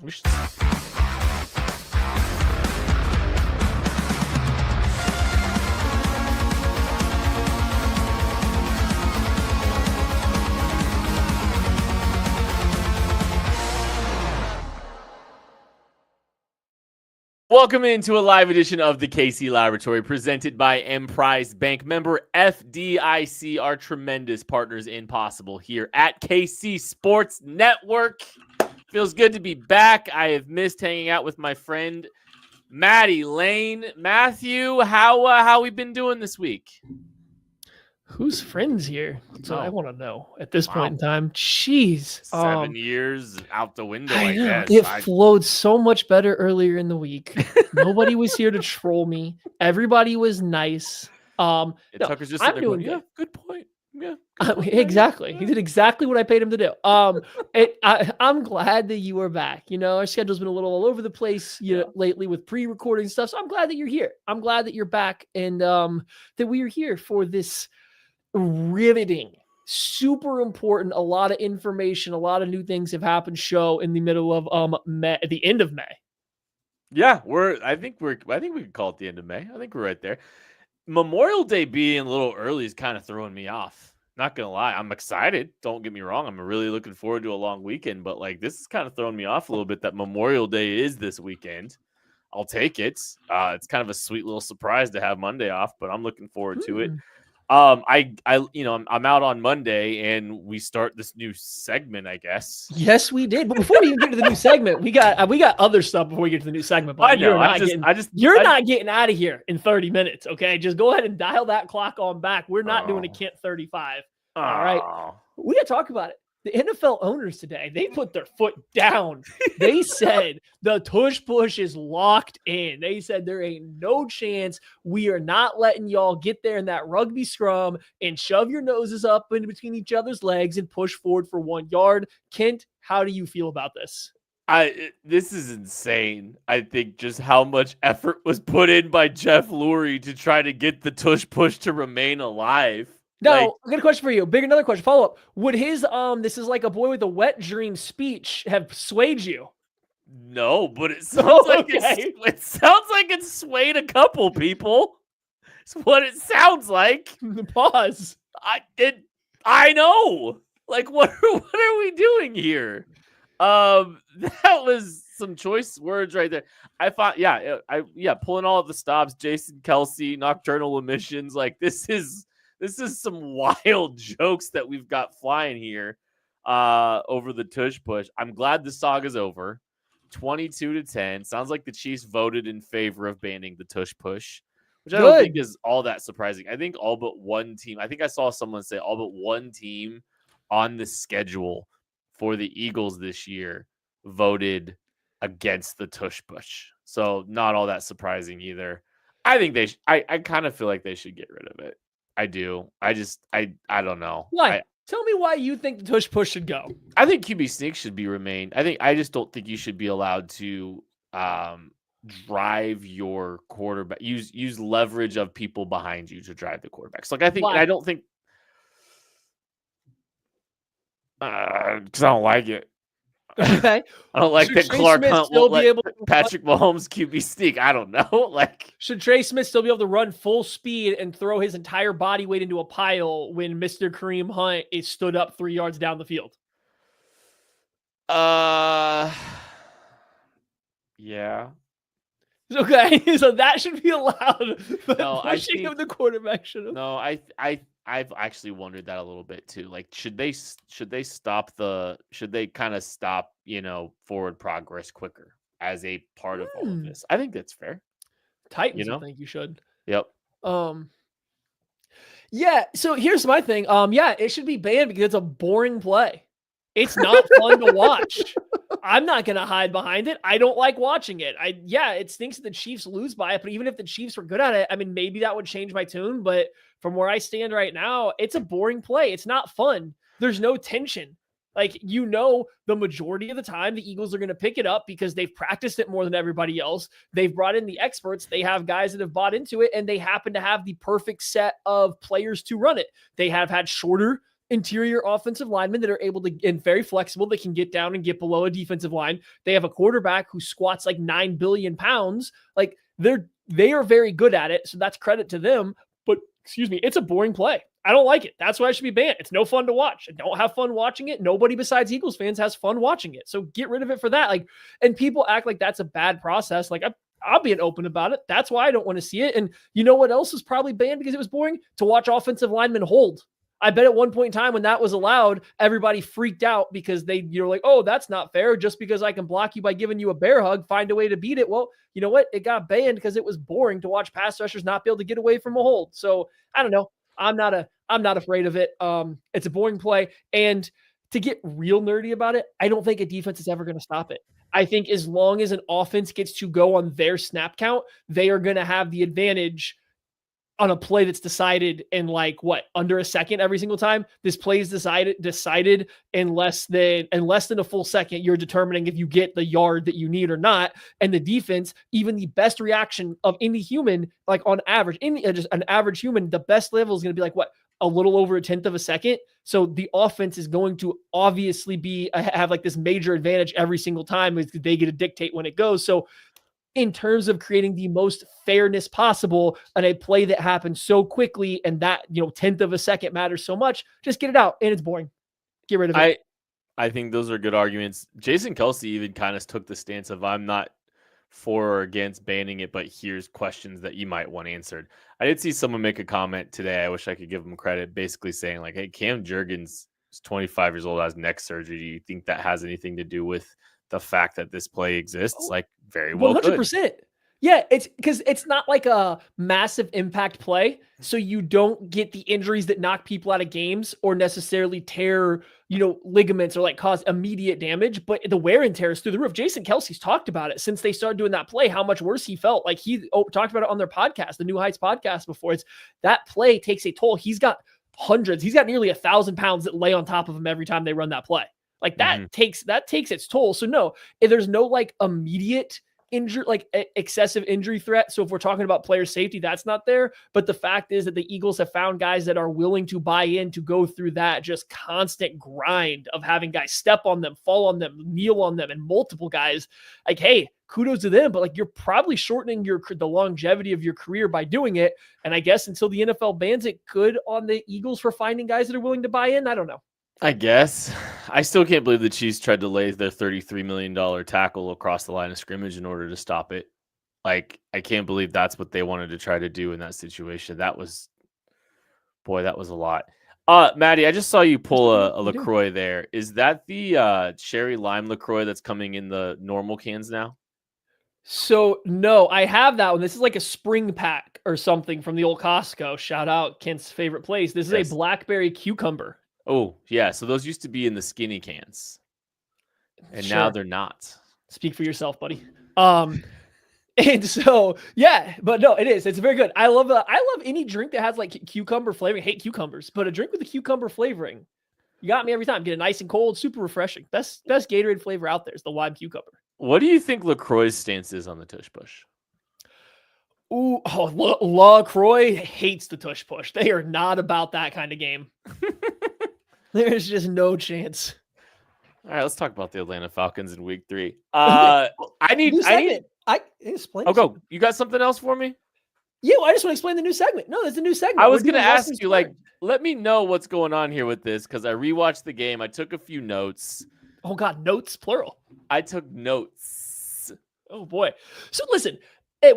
We should. Welcome into a live edition of the KC Laboratory presented by Emprise Bank. Member FDIC, our tremendous partners in Possible here at KC Sports Network. Feels good to be back. I have missed hanging out with my friend Matty Lane. Matthew, how we been doing this week? Who's friends here? That's what I want to know at this point in time. Jeez. 7 years out the window, I guess. It flowed so much better earlier in the week. Nobody was here to troll me. Everybody was nice. Tucker's just I'm doing going, good point. Yeah, exactly. He did exactly what I paid him to do. I'm glad that you are back. You know, our schedule's been a little all over the place lately with pre-recording stuff. So I'm glad that you're here. I'm glad that you're back and that we are here for this riveting, super important, a lot of information, a lot of new things have happened show in the middle of May, at the end of May. Yeah, I think we could call it the end of May. I think we're right there. Memorial Day being a little early is kind of throwing me off. Not gonna lie, I'm excited. Don't get me wrong. I'm really looking forward to a long weekend, but like this is kind of throwing me off a little bit that Memorial Day is this weekend. I'll take it. It's kind of a sweet little surprise to have Monday off, but I'm looking forward to it. I'm out on Monday and we start this new segment, I guess. Yes, we did. But before we even get to the new segment, we got other stuff before we get to the new segment. But I know. You're not getting out of here in 30 minutes. Okay, just go ahead and dial that clock on back. We're not doing a Kent 35. All right, we got to talk about it. The NFL owners today, they put their foot down. They said the tush push is locked in. They said there ain't no chance. We are not letting y'all get there in that rugby scrum and shove your noses up in between each other's legs and push forward for 1 yard. Kent, how do you feel about this? This is insane. I think just how much effort was put in by Jeff Lurie to try to get the tush push to remain alive. No, I got a question for you. Another question. Follow up. Would his this is like a boy with a wet dream speech have swayed you? No, but it sounds like it sounds like it swayed a couple people. It's what it sounds like. Pause. I know. Like what are we doing here? That was some choice words right there. I thought, pulling all of the stops, Jason Kelsey, nocturnal emissions, like this is some wild jokes that we've got flying here over the tush push. I'm glad the saga's over. 22-10. Sounds like the Chiefs voted in favor of banning the tush push, which I don't think is all that surprising. I think all but one team. I think I saw someone say all but one team on the schedule for the Eagles this year voted against the tush push. So not all that surprising either. I think I kind of feel like they should get rid of it. I do. I don't know. Why? Tell me why you think the tush push should go. I think QB sneak should be remained. I just don't think you should be allowed to drive your quarterback. Use leverage of people behind you to drive the quarterbacks. Like I don't think because I don't like it. Okay. I don't like that Clark Hunt won't let Patrick Mahomes QB sneak. I don't know. Like, should Trey Smith still be able to run full speed and throw his entire body weight into a pile when Mr. Kareem Hunt is stood up 3 yards down the field? Yeah. Okay, so that should be allowed. No, pushing of the quarterback should have. No, I've actually wondered that a little bit too. Like, should they kind of stop, forward progress quicker as a part of all of this? I think that's fair. Titans, I think you should. Yep. Yeah. So here's my thing. It should be banned because it's a boring play. It's not fun to watch. I'm not going to hide behind it. I don't like watching it. It stinks that the Chiefs lose by it, but even if the Chiefs were good at it, I mean, maybe that would change my tune. But from where I stand right now, it's a boring play. It's not fun. There's no tension. Like, the majority of the time, the Eagles are going to pick it up because they've practiced it more than everybody else. They've brought in the experts. They have guys that have bought into it, and they happen to have the perfect set of players to run it. They have had shorter interior offensive linemen that are able to, and very flexible, that can get down and get below a defensive line. They have a quarterback who squats like 9 billion pounds. Like they are very good at it. So that's credit to them. But excuse me, it's a boring play. I don't like it. That's why it should be banned. It's no fun to watch. I don't have fun watching it. Nobody besides Eagles fans has fun watching it. So get rid of it for that. Like, and people act like that's a bad process. Like, I'll be open about it. That's why I don't want to see it. And you know what else was probably banned because it was boring? To watch offensive linemen hold. I bet at one point in time when that was allowed, everybody freaked out because you're like, oh, that's not fair. Just because I can block you by giving you a bear hug, find a way to beat it. Well, you know what? It got banned because it was boring to watch pass rushers not be able to get away from a hold. So I don't know. I'm not afraid of it. It's a boring play. And to get real nerdy about it, I don't think a defense is ever going to stop it. I think as long as an offense gets to go on their snap count, they are going to have the advantage on a play that's decided in under a second every single time. This play is decided in less than a full second. You're determining if you get the yard that you need or not. And the defense, even the best reaction of any human, like on average, just an average human, the best level is going to be a little over 1/10 of a second. So the offense is going to obviously have this major advantage every single time because they get to dictate when it goes. So in terms of creating the most fairness possible on a play that happens so quickly and that, 1/10 of a second matters so much, just get it out. And it's boring. Get rid of it. I think those are good arguments. Jason Kelce even kind of took the stance of I'm not for or against banning it, but here's questions that you might want answered. I did see someone make a comment today. I wish I could give him credit, basically saying hey, Cam Jurgens is 25 years old, has neck surgery. Do you think that has anything to do with the fact that this play exists? Very well 100%. Yeah, it's because it's not like a massive impact play. So you don't get the injuries that knock people out of games or necessarily tear, ligaments or cause immediate damage, but the wear and tear is through the roof. Jason Kelce's talked about it since they started doing that play, how much worse he felt. He talked about it on their podcast, the New Heights podcast before. It's that play takes a toll. He's got nearly 1,000 pounds that lay on top of him every time they run that play. That takes its toll. So no, if there's no immediate injury, excessive injury threat. So if we're talking about player safety, that's not there. But the fact is that the Eagles have found guys that are willing to buy in to go through that just constant grind of having guys step on them, fall on them, kneel on them, and multiple guys. Hey, kudos to them, but you're probably shortening the longevity of your career by doing it. And I guess until the NFL bans it, good on the Eagles for finding guys that are willing to buy in. I don't know. I guess. I still can't believe the Chiefs tried to lay their $33 million tackle across the line of scrimmage in order to stop it. I can't believe that's what they wanted to try to do in that situation. That was a lot. Maddie, I just saw you pull a LaCroix there. Is that the cherry lime LaCroix that's coming in the normal cans now? So no, I have that one. This is a spring pack or something from the old Costco. Shout out Kent's favorite place. This is a blackberry cucumber. Oh, yeah. So those used to be in the skinny cans. And now they're not. Speak for yourself, buddy. And so, yeah, but no, it is. It's very good. I love any drink that has cucumber flavoring. I hate cucumbers, but a drink with a cucumber flavoring. You got me every time. Get it nice and cold, super refreshing. Best Gatorade flavor out there is the lime cucumber. What do you think LaCroix's stance is on the Tush Push? LaCroix hates the Tush Push. They are not about that kind of game. There's just no chance. All right, let's talk about the Atlanta Falcons in Week 3. I need. Explain. Oh, go. You got something else for me? Yeah, I just want to explain the new segment. No, there's a new segment. I was going to ask you, let me know what's going on here with this because I rewatched the game. I took a few notes. Oh God, notes plural. I took notes. Oh boy. So listen.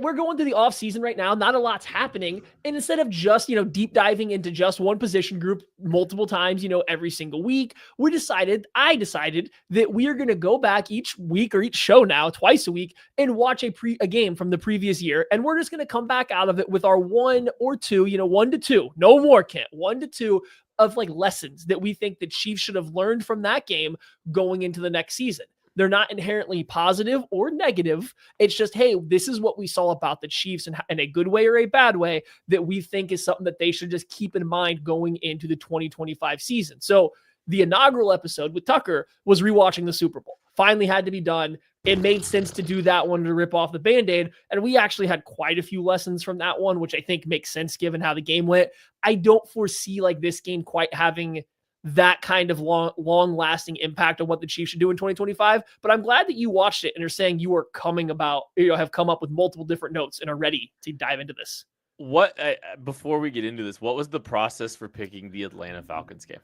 We're going through the off season right now. Not a lot's happening. And instead of just, deep diving into just one position group multiple times, every single week, I decided that we are going to go back each week or each show now, twice a week, and watch a game from the previous year. And we're just going to come back out of it with our 1 or 2, 1 to 2, no more, Kent, 1 to 2 of lessons that we think the Chiefs should have learned from that game going into the next season. They're not inherently positive or negative. It's just, hey, this is what we saw about the Chiefs in a good way or a bad way that we think is something that they should just keep in mind going into the 2025 season. So the inaugural episode with Tucker was rewatching the Super Bowl. Finally had to be done. It made sense to do that one to rip off the Band-Aid. And we actually had quite a few lessons from that one, which I think makes sense given how the game went. I don't foresee this game quite having that kind of long lasting impact on what the Chiefs should do in 2025. But I'm glad that you watched it and are saying you are have come up with multiple different notes and are ready to dive into this. What before we get into this, what was the process for picking the Atlanta Falcons game?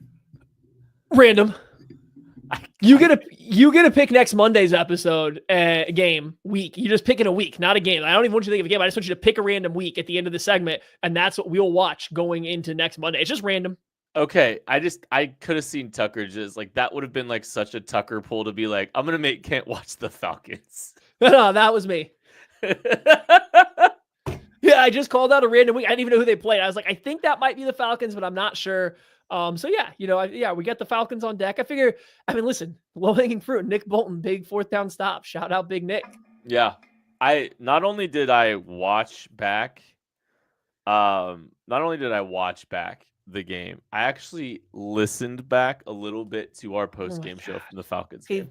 Random. You get to pick next Monday's episode game week. You just pick in a week, not a game. I don't even want you to think of a game. I just want you to pick a random week at the end of the segment, and that's what we'll watch going into next Monday. It's just random. Okay, I could have seen Tucker just like that would have been like such a Tucker pull to be like, I'm gonna make Kent watch the Falcons. No, that was me. Yeah, I just called out a random week. I didn't even know who they played. I was like, I think that might be the Falcons, but I'm not sure. So yeah, we got the Falcons on deck. I figure, listen, low-hanging fruit, Nick Bolton, big 4th down stop. Shout out Big Nick. Yeah. Not only did I watch back the game, I actually listened back a little bit to our post-game show from the Falcons game.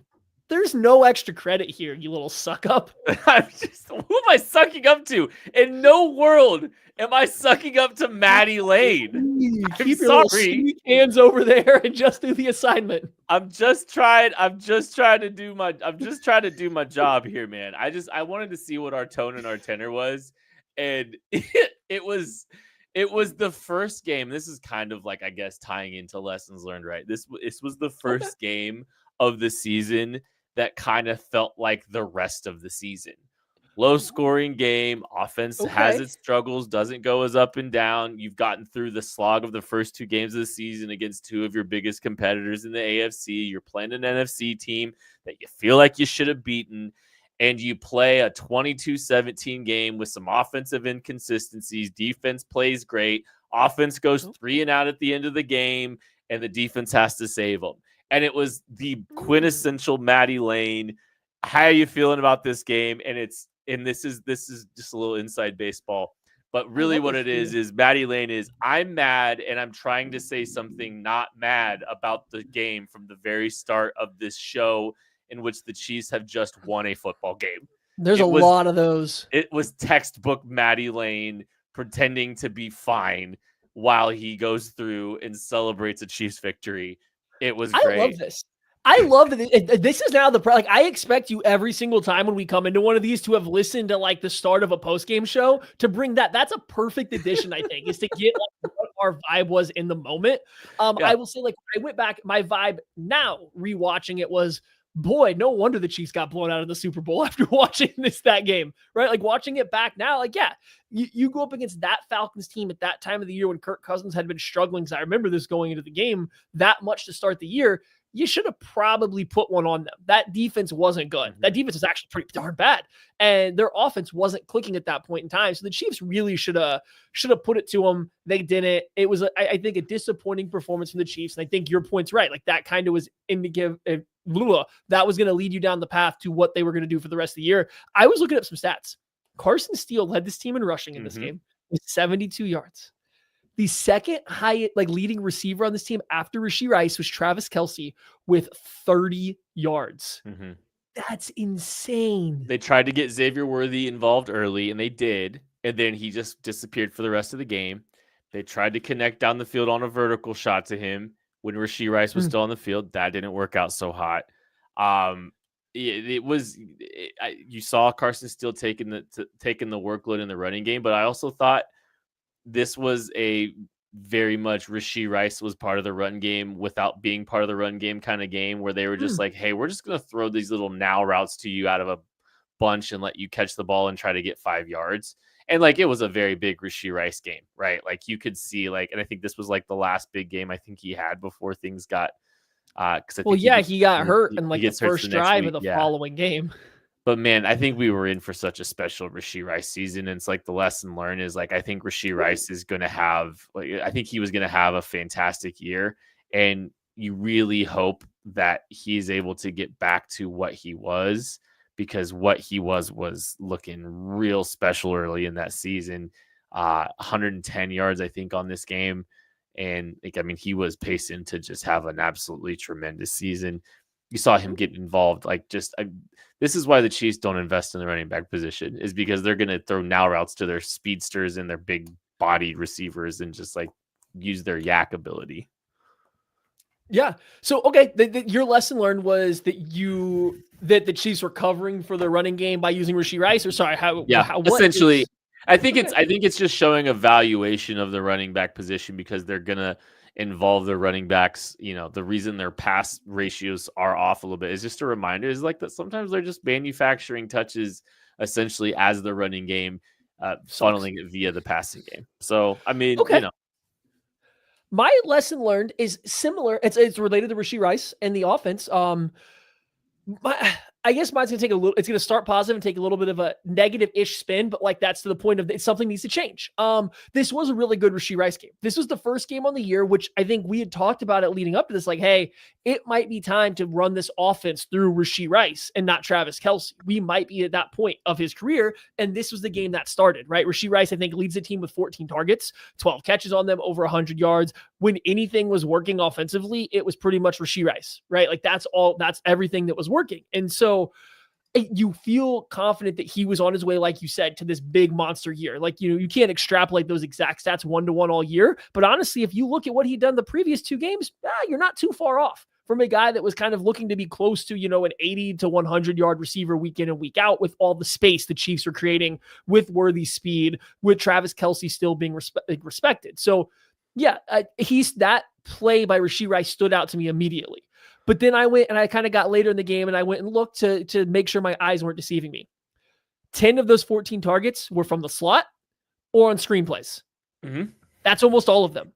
There's no extra credit here, you little suck up. Who am I sucking up to? In no world am I sucking up to Maddie Lane. Keep your little hands over there and just do the assignment. I'm just trying to do my job here, man. I wanted to see what our tone and our tenor was, and it was the first game. This is kind of like, I guess, tying into lessons learned, right? This was the first game of the season that kind of felt like the rest of the season. Low scoring game, offense has its struggles, doesn't go as up and down. You've gotten through the slog of the first 2 games of the season against 2 of your biggest competitors in the AFC. You're playing an NFC team that you feel like you should have beaten, and you play a 22-17 game with some offensive inconsistencies. Defense plays great. Offense goes 3 and out at the end of the game, and the defense has to save them. And it was the quintessential Maddie Lane. How are you feeling about this game? And this is just a little inside baseball. But really what it is Maddie Lane is, I'm mad and I'm trying to say something not mad about the game from the very start of this show in which the Chiefs have just won a football game. There's a lot of those. It was textbook Maddie Lane pretending to be fine while he goes through and celebrates a Chiefs victory. It was great. I love this. I love that. This is now I expect you every single time when we come into one of these to have listened to like the start of a post-game show to bring that. That's a perfect addition, I think, is to get like what our vibe was in the moment. I will say, like, I went back, my vibe now rewatching it was, boy, no wonder the Chiefs got blown out of the Super Bowl after watching that game, right? Like watching it back now, like, yeah, you go up against that Falcons team at that time of the year when Kirk Cousins had been struggling. Because I remember this going into the game that much to start the year. You should have probably put one on them. That defense wasn't good. That defense was actually pretty darn bad. And their offense wasn't clicking at that point in time. So the Chiefs really should have put it to them. They didn't. It was, I think, a disappointing performance from the Chiefs. And I think your point's right. Like that kind of was that was going to lead you down the path to what they were going to do for the rest of the year. I was looking up some stats. Carson Steele led this team in rushing in this game with 72 yards. The second highest, leading receiver on this team after Rashee Rice was Travis Kelce with 30 yards. That's insane. They tried to get Xavier Worthy involved early, and they did. And then he just disappeared for the rest of the game. They tried to connect down the field on a vertical shot to him when Rashee Rice was still on the field. That didn't work out so hot. You saw Carson Steele taking the workload in the running game, but I also thought this was a very much Rashee Rice was part of the run game without being part of the run game kind of game where they were just like, hey, we're just going to throw these little now routes to you out of a bunch and let you catch the ball and try to get 5 yards. And like, it was a very big Rashee Rice game, right? Like you could see and I think this was like the last big game I think he had before things got, he got hurt in like the first drive of the following game. But man, I think we were in for such a special Rashee Rice season. And it's like the lesson learned is like, I think Rashee Rice is going to have, I think he was going to have a fantastic year. And you really hope that he's able to get back to what he was, because what he was looking real special early in that season. 110 yards, I think, on this game. And he was pacing to just have an absolutely tremendous season. You saw him get involved. This is why the Chiefs don't invest in the running back position, is because they're going to throw now routes to their speedsters and their big bodied receivers and just like use their yak ability. Yeah. So okay, your lesson learned was that the Chiefs were covering for their running game by using Rashee Rice, or sorry, Yeah, what essentially, is I think okay? it's just showing a valuation of the running back position because they're gonna involve the running backs. You know, the reason their pass ratios are off a little bit is just a reminder is like that sometimes they're just manufacturing touches essentially as the running game, Sucks. funneling it via the passing game. So I mean, Okay. My lesson learned is similar. It's related to Rashee Rice and the offense. My, I guess mine's gonna take a little. It's gonna start positive and take a little bit of a negative-ish spin, but like that's to the point of something needs to change. This was a really good Rashee Rice game. This was the first game on the year, which I think we had talked about it leading up to this. Like, hey, it might be time to run this offense through Rashee Rice and not Travis Kelce. We might be at that point of his career, and this was the game that started. Right, Rashee Rice I think leads the team with 14 targets, 12 catches on them, over 100 yards. When anything was working offensively, it was pretty much Rashee Rice, right? Like that's everything that was working. And so you feel confident that he was on his way, like you said, to this big monster year. Like, you can't extrapolate those exact stats 1-to-1 all year. But honestly, if you look at what he'd done the previous 2 games, you're not too far off from a guy that was kind of looking to be close to, an 80 to 100 yard receiver week in and week out with all the space the Chiefs are creating with Worthy's speed, with Travis Kelce still being respected. So yeah, that play by Rashee Rice stood out to me immediately. But then I went and I kind of got later in the game and I went and looked to make sure my eyes weren't deceiving me. 10 of those 14 targets were from the slot or on screenplays. Mm-hmm. That's almost all of them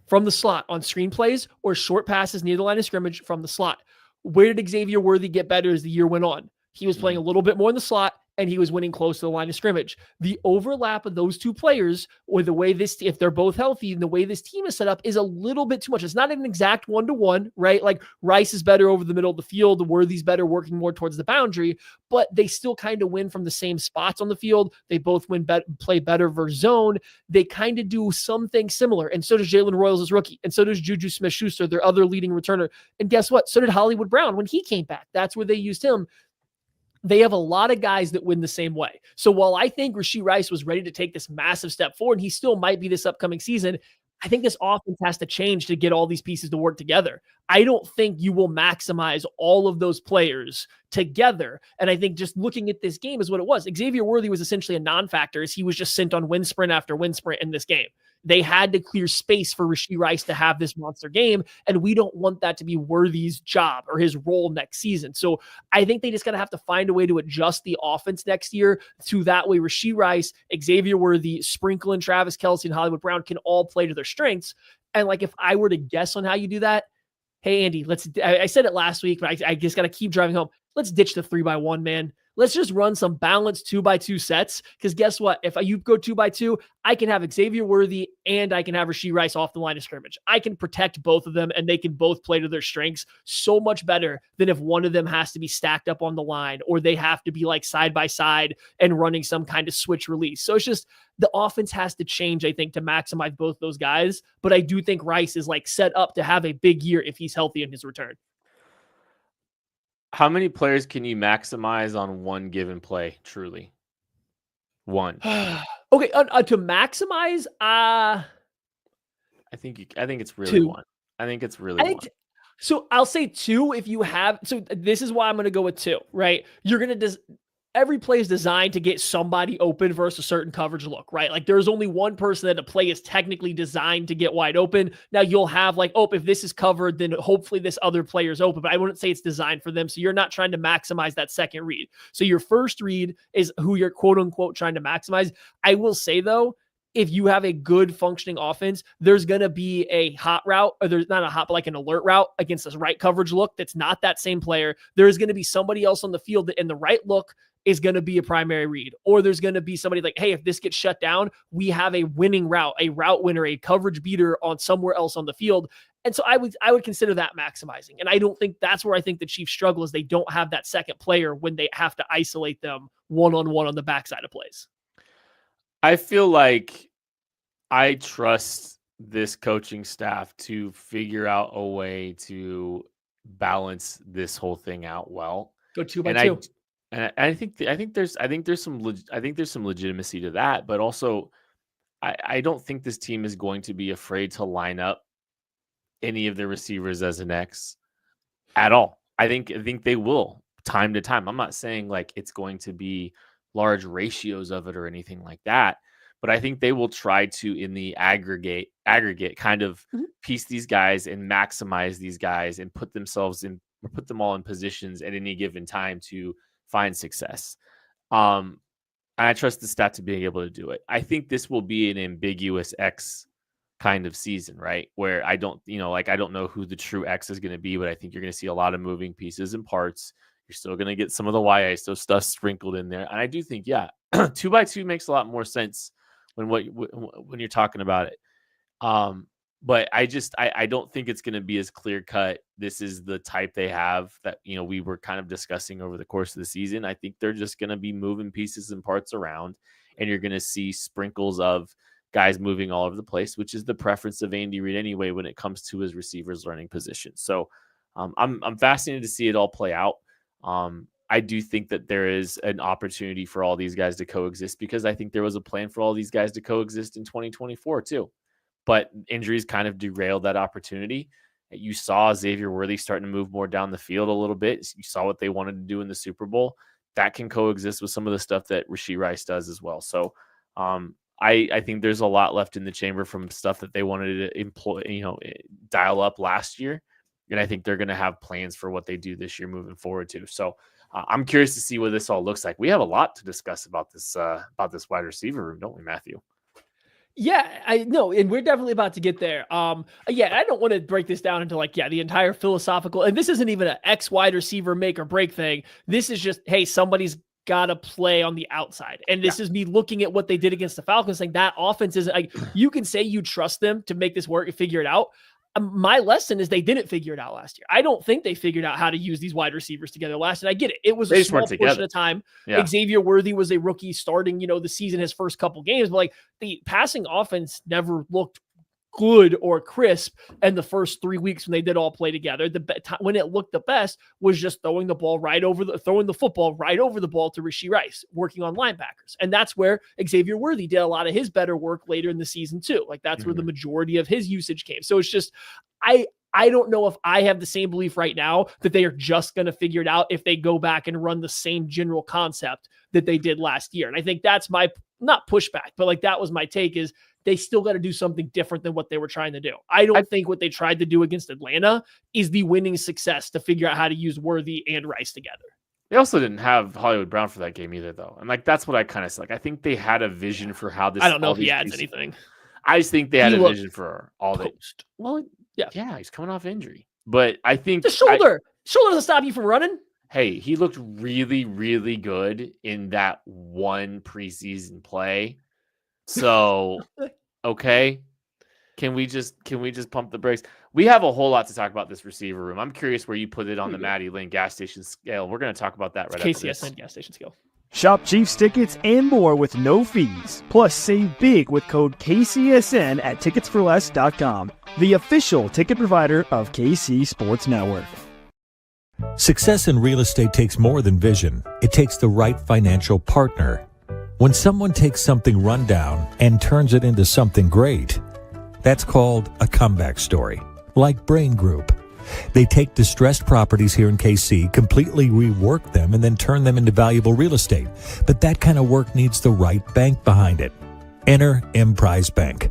from the slot on screenplays or short passes near the line of scrimmage from the slot. Where did Xavier Worthy get better as the year went on? He was playing a little bit more in the slot and he was winning close to the line of scrimmage. The overlap of those two players, or the way if they're both healthy and the way this team is set up, is a little bit too much. It's not an exact 1-to-1, right? Like Rice is better over the middle of the field, the Worthy's better working more towards the boundary, but they still kind of win from the same spots on the field. They both play better versus zone. They kind of do something similar. And so does Jalen Royals as rookie. And so does Juju Smith-Schuster, their other leading returner. And guess what? So did Hollywood Brown when he came back. That's where they used him. They have a lot of guys that win the same way. So while I think Rashee Rice was ready to take this massive step forward, and he still might be this upcoming season, I think this offense has to change to get all these pieces to work together. I don't think you will maximize all of those players together. And I think just looking at this game is what it was. Xavier Worthy was essentially a non-factor as he was just sent on wind sprint after wind sprint in this game. They had to clear space for Rashee Rice to have this monster game, and we don't want that to be Worthy's job or his role next season. So I think they just got to have to find a way to adjust the offense next year to that way Rashee Rice, Xavier Worthy, Sprinkle, and Travis Kelce and Hollywood Brown can all play to their strengths. And like if I were to guess on how you do that, hey, Andy, I said it last week, but I just got to keep driving home. Let's ditch the 3x1, man. Let's just run some balanced 2x2 sets. Because guess what? If you go 2x2, I can have Xavier Worthy and I can have Rashee Rice off the line of scrimmage. I can protect both of them and they can both play to their strengths so much better than if one of them has to be stacked up on the line or they have to be like side by side and running some kind of switch release. So it's just the offense has to change, I think, to maximize both those guys. But I do think Rice is like set up to have a big year if he's healthy in his return. How many players can you maximize on one given play? Truly, one. Okay, to maximize, I think it's really 2. one. I think it's really one. So I'll say 2 if you have. So this is why I'm going to go with 2. Right, you're going to every play is designed to get somebody open versus a certain coverage look, right? Like there's only one person that a play is technically designed to get wide open. Now you'll have like, if this is covered, then hopefully this other player is open, but I wouldn't say it's designed for them. So you're not trying to maximize that second read. So your first read is who you're quote unquote trying to maximize. I will say though, if you have a good functioning offense, there's going to be a hot route, or there's not a hot, but like an alert route against this right coverage look. That's not that same player. There's going to be somebody else on the field that in the right look is going to be a primary read, or there's going to be somebody like, hey, if this gets shut down, we have a winning route, a route winner, a coverage beater on somewhere else on the field. And so I would consider that maximizing. And I don't think that's where I think the Chiefs struggle is they don't have that second player when they have to isolate them one-on-one on the backside of plays. I feel like I trust this coaching staff to figure out a way to balance this whole thing out well. Go 2x2. And I think there's some legitimacy to that, but also I don't think this team is going to be afraid to line up any of the receivers as an X at all. I think they will time to time. I'm not saying like it's going to be large ratios of it or anything like that, but I think they will try to, in the aggregate kind of Mhm. piece these guys and maximize these guys and put them all in positions at any given time to find success. And I trust the stat to being able to do it. I think this will be an ambiguous X kind of season, right? Where I don't know who the true X is going to be, but I think you're going to see a lot of moving pieces and parts. You're still going to get some of the YISO stuff sprinkled in there. And I do think, 2x2 makes a lot more sense when you're talking about it. But I don't think it's going to be as clear cut. This is the type they have that, we were kind of discussing over the course of the season. I think they're just going to be moving pieces and parts around, and you're going to see sprinkles of guys moving all over the place, which is the preference of Andy Reid anyway when it comes to his receivers learning position. So I'm fascinated to see it all play out. I do think that there is an opportunity for all these guys to coexist, because I think there was a plan for all these guys to coexist in 2024 too. But injuries kind of derailed that opportunity. You saw Xavier Worthy starting to move more down the field a little bit. You saw what they wanted to do in the Super Bowl. That can coexist with some of the stuff that Rashee Rice does as well. So I think there's a lot left in the chamber from stuff that they wanted to employ, dial up last year. And I think they're going to have plans for what they do this year moving forward too. So I'm curious to see what this all looks like. We have a lot to discuss about this wide receiver room, don't we, Matthew? Yeah, I know, and we're definitely about to get there. I don't want to break this down into the entire philosophical, and this isn't even an X wide receiver make or break thing. This is just, hey, somebody's got to play on the outside. And this is me looking at what they did against the Falcons, saying that offense is like, you can say you trust them to make this work and figure it out. My lesson is they didn't figure it out last year. I don't think they figured out how to use these wide receivers together last year. I get it. It was a small portion of time. Yeah. Xavier Worthy was a rookie starting, the season, his first couple games, but the passing offense never looked good or crisp. And the first 3 weeks when they did all play together, when it looked the best was just throwing the football right over the ball to Rashee Rice, working on linebackers. And that's where Xavier Worthy did a lot of his better work later in the season too. That's where the majority of his usage came. So it's just, I don't know if I have the same belief right now that they are just going to figure it out if they go back and run the same general concept that they did last year. And I think that's my, not pushback, but that was my take, is they still got to do something different than what they were trying to do. I don't think what they tried to do against Atlanta is the winning success to figure out how to use Worthy and Rice together. They also didn't have Hollywood Brown for that game either, though. And that's what I kind of said. I think they had a vision for how this. I don't know if he adds anything. I just think they had a vision for all the. Well, yeah, he's coming off injury, but I think the shoulder doesn't stop you from running. Hey, he looked really, really good in that one preseason play. So, okay, can we just pump the brakes? We have a whole lot to talk about this receiver room. I'm curious where you put it on the Maddie Lane gas station scale. We're going to talk about that right after this. KCSN gas station scale. Shop Chiefs tickets and more with no fees. Plus, save big with code KCSN at ticketsforless.com, the official ticket provider of KC Sports Network. Success in real estate takes more than vision. It takes the right financial partner. When someone takes something rundown and turns it into something great, that's called a comeback story, like Brain Group. They take distressed properties here in KC, completely rework them, and then turn them into valuable real estate. But that kind of work needs the right bank behind it. Enter Emprise Bank.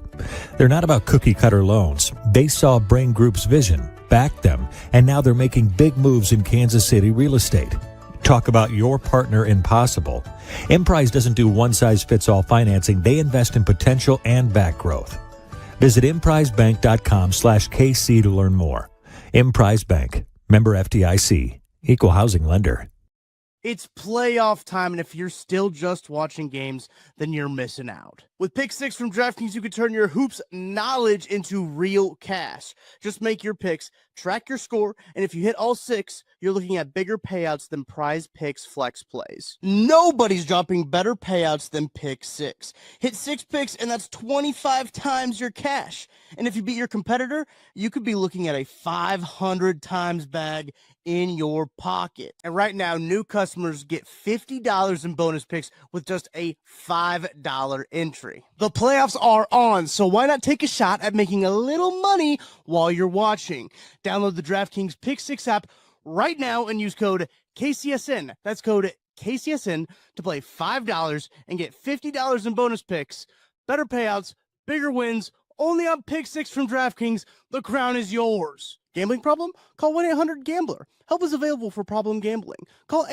They're not about cookie-cutter loans. They saw Brain Group's vision, backed them, and now they're making big moves in Kansas City real estate. Talk about your partner in possible. Emprise doesn't do one-size-fits-all financing. They invest in potential and back growth. Visit emprisebank.com/KC to learn more. Emprise Bank, member FDIC, equal housing lender. It's playoff time, and if you're still just watching games, then you're missing out. With Pick 6 from DraftKings, you can turn your hoops knowledge into real cash. Just make your picks, track your score, and if you hit all 6, you're looking at bigger payouts than Prize Picks Flex Plays. Nobody's dropping better payouts than Pick 6. Hit 6 picks, and that's 25 times your cash. And if you beat your competitor, you could be looking at a 500 times bag in your pocket. And right now, new customers get $50 in bonus picks with just a $5 entry. The playoffs are on, so why not take a shot at making a little money while you're watching? Download the DraftKings Pick 6 app right now and use code KCSN. That's code KCSN to play $5 and get $50 in bonus picks. Better payouts, bigger wins, only on Pick 6 from DraftKings. The crown is yours. Gambling problem? Call 1-800-GAMBLER. Help is available for problem gambling. Call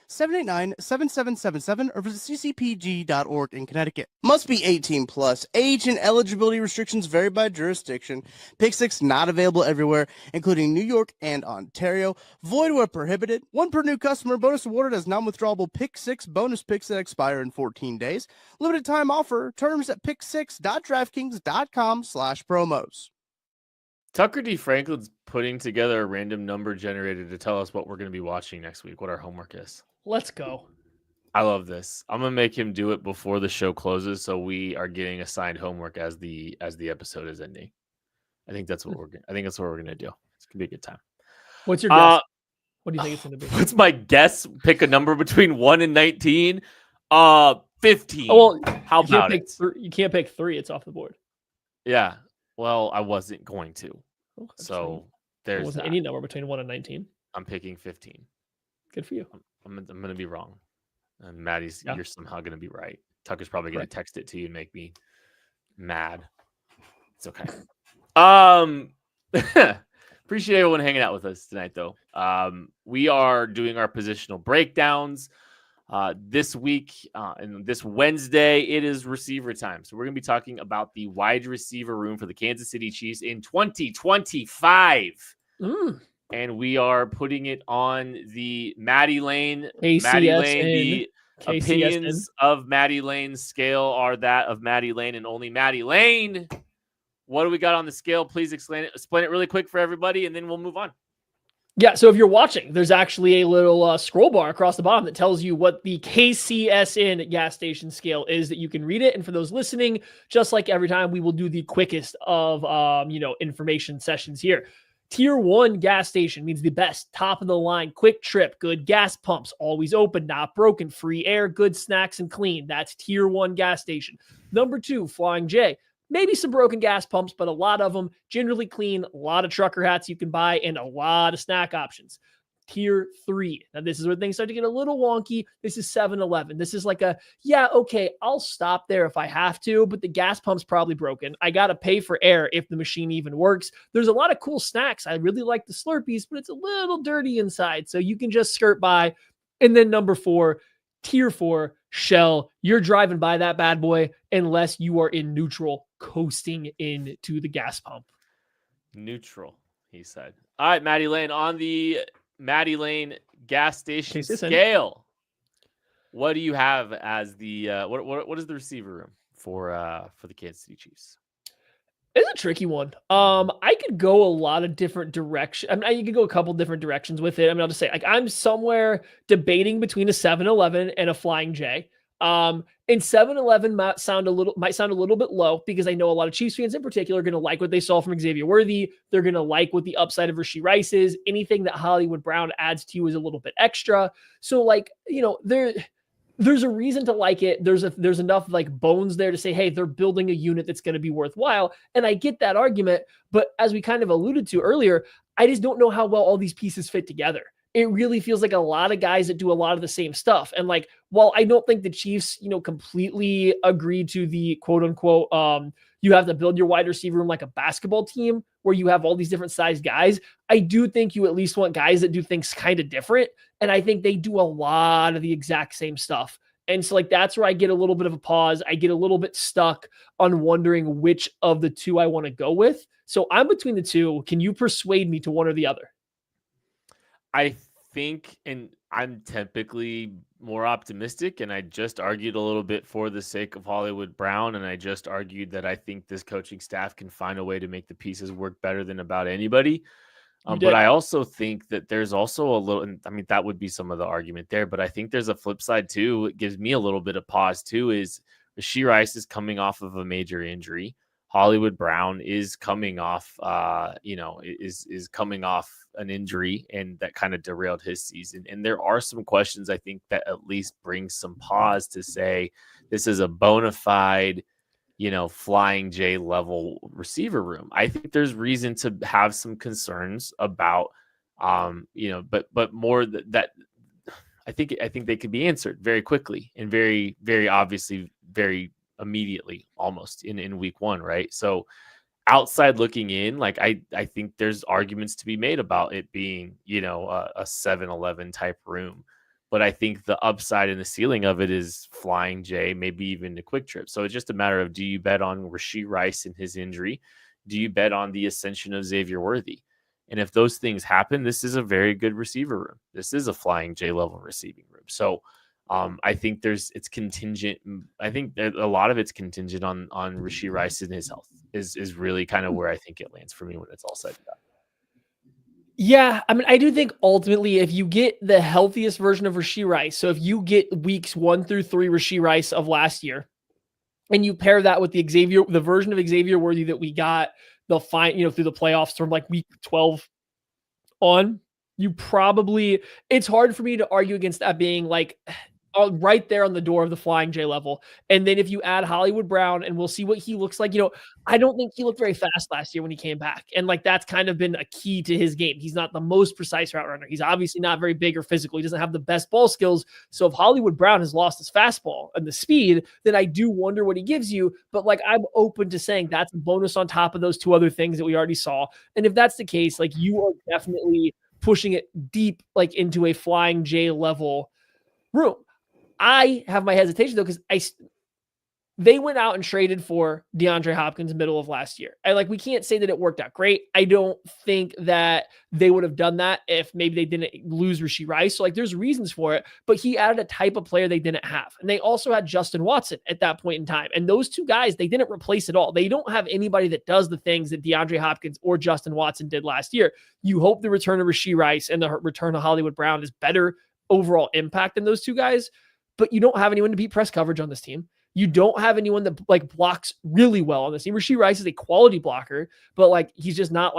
888-789-7777 or visit ccpg.org in Connecticut. Must be 18 plus. Age and eligibility restrictions vary by jurisdiction. Pick 6 not available everywhere, including New York and Ontario. Void where prohibited. One per new customer. Bonus awarded as non-withdrawable Pick 6 bonus picks that expire in 14 days. Limited time offer. Terms at pick6.draftkings.com/promos. Tucker D. Franklin's putting together a random number generator to tell us what we're going to be watching next week, what our homework is. Let's go. I love this. I'm going to make him do it before the show closes, so we are getting assigned homework as the episode is ending. I think that's what we're going to do. It's going to be a good time. What's your guess? What do you think it's going to be? What's my guess? Pick a number between 1 and 19. 15. Oh, well, how about it? You can't pick 3. It's off the board. Yeah. Well, I wasn't going to. Oh, So there's wasn't any number between 1 and 19. I'm picking 15. Good for you. I'm going to be wrong. And Maddie's, you're somehow going to be right. Tucker's probably going to text it to you and make me mad. It's okay. Appreciate everyone hanging out with us tonight, though. We are doing our positional breakdowns. This week and this Wednesday, it is receiver time. So we're going to be talking about the wide receiver room for the Kansas City Chiefs in 2025. And we are putting it on the Maddie Lane. The opinions of Maddie Lane's scale are that of Maddie Lane and only Maddie Lane. What do we got on the scale? Please explain it really quick for everybody, and then we'll move on. Yeah, so if you're watching, there's actually a little scroll bar across the bottom that tells you what the KCSN gas station scale is, that you can read it. And for those listening, just like every time, we will do the quickest of information sessions here. Tier 1 gas station means the best, top of the line, quick trip, good gas pumps, always open, not broken, free air, good snacks, and clean. That's Tier 1 gas station. Number 2, Flying J. Maybe some broken gas pumps, but a lot of them generally clean, a lot of trucker hats you can buy, and a lot of snack options. Tier 3. Now, this is where things start to get a little wonky. This is 7-Eleven. This is like I'll stop there if I have to, but the gas pump's probably broken. I got to pay for air if the machine even works. There's a lot of cool snacks. I really like the Slurpees, but it's a little dirty inside, so you can just skirt by. And then number 4, Tier 4, Shell. You're driving by that bad boy unless you are in neutral, coasting into the gas pump. Neutral, he said. All right, Maddie Lane, on the Maddie Lane gas station scale, what do you have as the what is the receiver room for the Kansas City Chiefs? It's a tricky one. I could go a lot of different directions. I mean, you could go a couple different directions with it. I mean, I'll just say, I'm somewhere debating between a 7-Eleven and a Flying J. And 7-Eleven might sound a little bit low, because I know a lot of Chiefs fans in particular are going to like what they saw from Xavier Worthy. They're going to like what the upside of Rashee Rice is. Anything that Hollywood Brown adds to you is a little bit extra. So there's a reason to like it. There's enough bones there to say, hey, they're building a unit that's going to be worthwhile. And I get that argument, but as we kind of alluded to earlier, I just don't know how well all these pieces fit together. It really feels like a lot of guys that do a lot of the same stuff. And while I don't think the Chiefs, completely agree to the quote unquote, you have to build your wide receiver room like a basketball team where you have all these different size guys, I do think you at least want guys that do things kind of different. And I think they do a lot of the exact same stuff. And so that's where I get a little bit of a pause. I get a little bit stuck on wondering which of the two I want to go with. So I'm between the two. Can you persuade me to one or the other? I think, and I'm typically more optimistic, and I just argued a little bit for the sake of Hollywood Brown, and I just argued that I think this coaching staff can find a way to make the pieces work better than about anybody. But I also think that there's also a little, and I mean, that would be some of the argument there, but I think there's a flip side too. It gives me a little bit of pause too, is Rashee Rice is coming off of a major injury. Hollywood Brown is coming off, is coming off an injury, and that kind of derailed his season. And there are some questions, I think, that at least bring some pause to say this is a bona fide, flying J level receiver room. I think there's reason to have some concerns about, but more that I think they could be answered very quickly and very, very obviously, very immediately, almost in week one, right? So outside looking in, like I think there's arguments to be made about it being, a 7-11 type room. But I think the upside and the ceiling of it is flying J, maybe even the quick trip. So it's just a matter of, do you bet on Rashee Rice and his injury? Do you bet on the ascension of Xavier Worthy? And if those things happen, this is a very good receiver room. This is a flying J level receiving room. So I think it's contingent. I think that a lot of it's contingent on Rashee Rice and his health is really kind of where I think it lands for me when it's all said and done. Yeah, I mean, I do think ultimately if you get the healthiest version of Rashee Rice, so if you get weeks 1 through 3 Rashee Rice of last year, and you pair that with the version of Xavier Worthy that we got through the playoffs from like week 12 on, it's hard for me to argue against that being like right there on the door of the flying J level. And then if you add Hollywood Brown, and we'll see what he looks like, I don't think he looked very fast last year when he came back. And like, that's kind of been a key to his game. He's not the most precise route runner. He's obviously not very big or physical. He doesn't have the best ball skills. So if Hollywood Brown has lost his fastball and the speed, then I do wonder what he gives you. But like, I'm open to saying that's a bonus on top of those two other things that we already saw. And if that's the case, like, you are definitely pushing it deep, like into a flying J level room. I have my hesitation though, because they went out and traded for DeAndre Hopkins middle of last year. We can't say that it worked out great. I don't think that they would have done that if maybe they didn't lose Rashee Rice. So there's reasons for it, but he added a type of player they didn't have. And they also had Justin Watson at that point in time. And those two guys, they didn't replace at all. They don't have anybody that does the things that DeAndre Hopkins or Justin Watson did last year. You hope the return of Rashee Rice and the return of Hollywood Brown is better overall impact than those two guys. But you don't have anyone to beat press coverage on this team. You don't have anyone that blocks really well on this team. Rashee Rice is a quality blocker, but he's not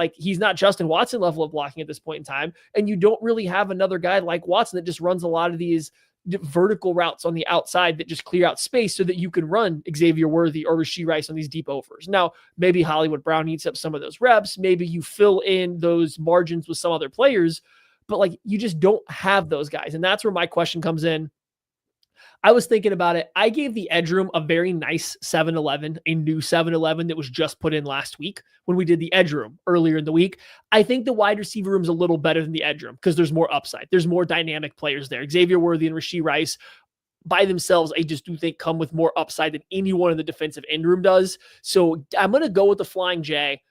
Justin Watson level of blocking at this point in time. And you don't really have another guy like Watson that just runs a lot of these vertical routes on the outside that just clear out space so that you can run Xavier Worthy or Rashee Rice on these deep overs. Now, maybe Hollywood Brown eats up some of those reps. Maybe you fill in those margins with some other players, but you just don't have those guys. And that's where my question comes in. I was thinking about it. I gave the edge room a very nice 7-11, a new 7-11 that was just put in last week when we did the edge room earlier in the week. I think the wide receiver room is a little better than the edge room because there's more upside. There's more dynamic players there. Xavier Worthy and Rashee Rice by themselves, I just do think come with more upside than anyone in the defensive end room does. So I'm going to go with the flying J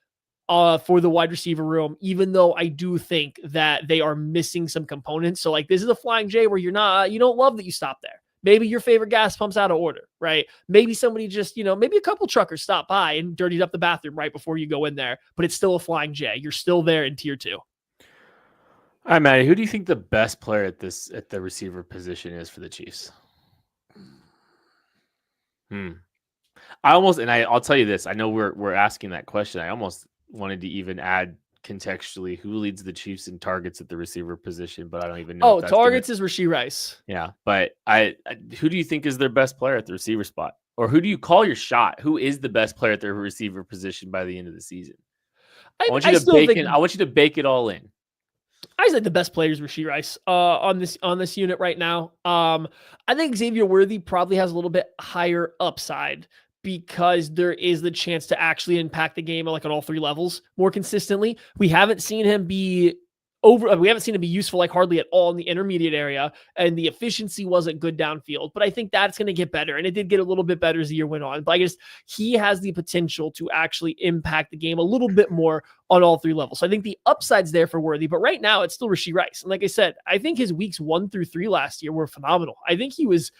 for the wide receiver room, even though I do think that they are missing some components. So this is a flying J where you don't love that you stop there. Maybe your favorite gas pump's out of order, right? Maybe somebody just, maybe a couple truckers stopped by and dirtied up the bathroom right before you go in there, but it's still a flying J. You're still there in tier 2. All right, Matty, who do you think the best player at the receiver position is for the Chiefs? I'll tell you this. I know we're asking that question. I almost wanted to even add contextually who leads the Chiefs in targets at the receiver position, but I don't even know. Targets is Rashee Rice. Yeah, but who do you think is their best player at the receiver spot, or who do you call your shot? Who is the best player at their receiver position by the end of the season? I want you to bake it all in. I say the best player is Rashee Rice on this unit right now. I think Xavier Worthy probably has a little bit higher upside, because there is the chance to actually impact the game on all three levels more consistently. We haven't seen him be useful hardly at all in the intermediate area, and the efficiency wasn't good downfield. But I think that's going to get better, and it did get a little bit better as the year went on. But I guess he has the potential to actually impact the game a little bit more on all three levels. So I think the upside's there for Worthy, but right now it's still Rashee Rice. And like I said, I think his weeks 1 through 3 last year were phenomenal. I think he was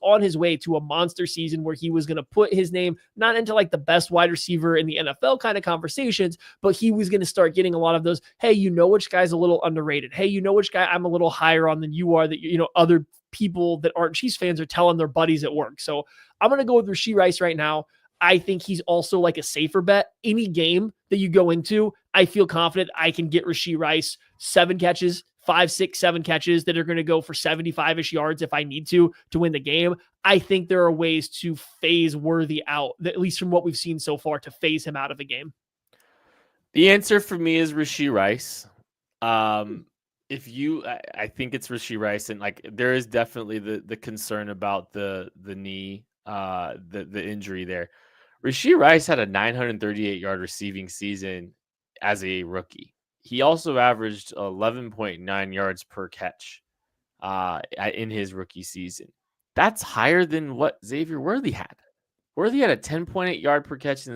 on his way to a monster season where he was going to put his name not into the best wide receiver in the NFL kind of conversations, but he was going to start getting a lot of those, hey, which guy's a little underrated. Hey, which guy I'm a little higher on than you are, that, other people that aren't Chiefs fans are telling their buddies at work. So I'm going to go with Rashee Rice right now. I think he's also like a safer bet. Any game that you go into, I feel confident I can get Rashee Rice 7 catches, 5, 6, 7 catches that are going to go for 75-ish yards if I need to win the game. I think there are ways to phase Worthy out, at least from what we've seen so far, to phase him out of the game. The answer for me is Rashee Rice. I think it's Rashee Rice, and like there is definitely the concern about the knee, the injury there. Rashee Rice had a 938-yard receiving season as a rookie. He also averaged 11.9 yards per catch in his rookie season. That's higher than what Xavier Worthy had. Worthy had a 10.8 yard per catch in